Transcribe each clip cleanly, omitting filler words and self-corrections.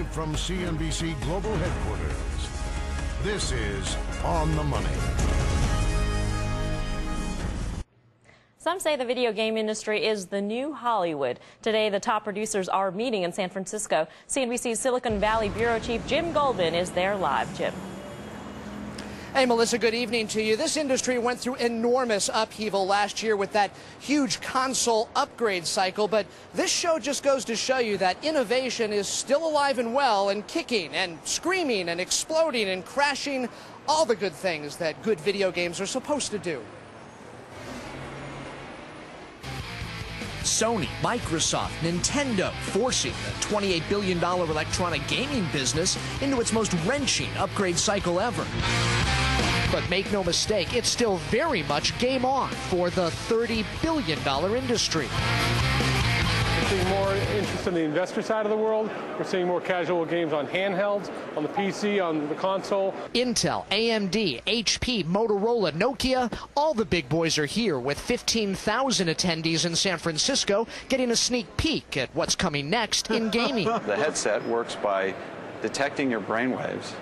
Live from CNBC Global Headquarters, this is On the Money. Some say the video game industry is the new Hollywood. Today, the top producers are meeting in San Francisco. CNBC's Silicon Valley Bureau Chief Jim Goldman is there live. Jim. Hey, Melissa, good evening to you. This industry went through enormous upheaval last year with that huge console upgrade cycle, but this show just goes to show you that innovation is still alive and well and kicking and screaming and exploding and crashing, all the good things that good video games are supposed to do. Sony, Microsoft, Nintendo forcing the $28 billion electronic gaming business into its most wrenching upgrade cycle ever. But make no mistake, it's still very much game on for the $30 billion industry. We're seeing more interest in the investor side of the world. We're seeing more casual games on handhelds, on the PC, on the console. Intel, AMD, HP, Motorola, Nokia, all the big boys are here with 15,000 attendees in San Francisco getting a sneak peek at what's coming next in gaming. The headset works by detecting your brainwaves.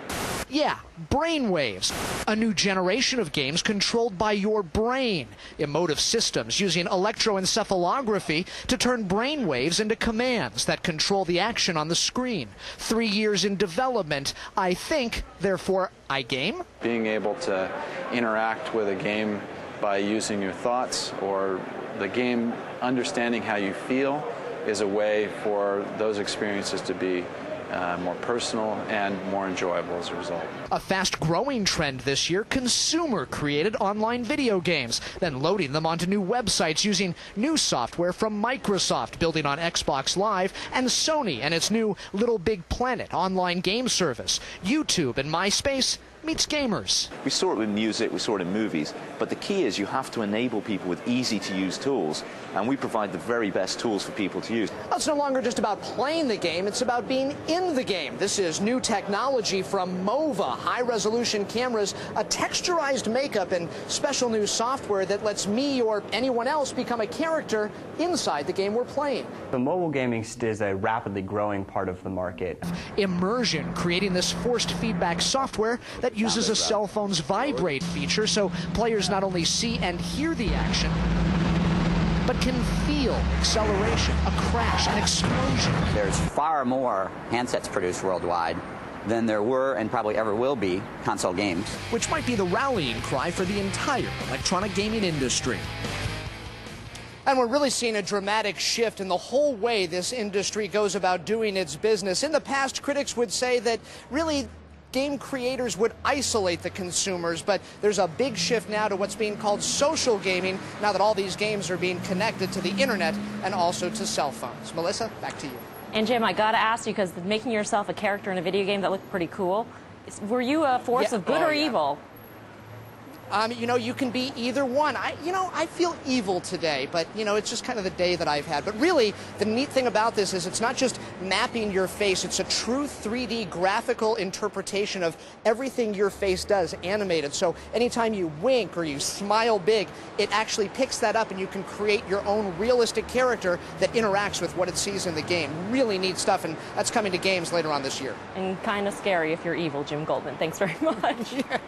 Yeah, brainwaves. A new generation of games controlled by your brain. Emotiv systems using electroencephalography to turn brainwaves into commands that control the action on the screen. 3 years in development. I think, therefore, I game? Being able to interact with a game by using your thoughts or the game understanding how you feel is a way for those experiences to be more personal and more enjoyable as a result. A fast-growing trend this year, consumer-created online video games, then loading them onto new websites using new software from Microsoft, building on Xbox Live, and Sony and its new Little Big Planet online game service. YouTube and MySpace meets gamers. We saw it with music, we saw it in movies, but the key is you have to enable people with easy-to-use tools, and we provide the very best tools for people to use. Well, it's no longer just about playing the game, it's about being in the game. This is new technology from Mova, high-resolution cameras, a texturized makeup, and special new software that lets me or anyone else become a character inside the game we're playing. The mobile gaming is a rapidly growing part of the market. Immersion, creating this forced feedback software that uses a cell phone's vibrate feature so players not only see and hear the action, but can feel acceleration, a crash, an explosion. There's far more handsets produced worldwide than there were and probably ever will be console games. Which might be the rallying cry for the entire electronic gaming industry. And we're really seeing a dramatic shift in the whole way this industry goes about doing its business. In the past, critics would say that really game creators would isolate the consumers, but there's a big shift now to what's being called social gaming, now that all these games are being connected to the internet and also to cell phones. Melissa, back to you. And Jim, I got to ask you, because making yourself a character in a video game that looked pretty cool, were you a force of good or evil? You know, you can be either one. I feel evil today, but, it's just kind of the day that I've had. But really, the neat thing about this is it's not just mapping your face. It's a true 3D graphical interpretation of everything your face does, animated. So anytime you wink or you smile big, it actually picks that up and you can create your own realistic character that interacts with what it sees in the game. Really neat stuff, and that's coming to games later on this year. And kind of scary if you're evil, Jim Goldman. Thanks very much. Yeah.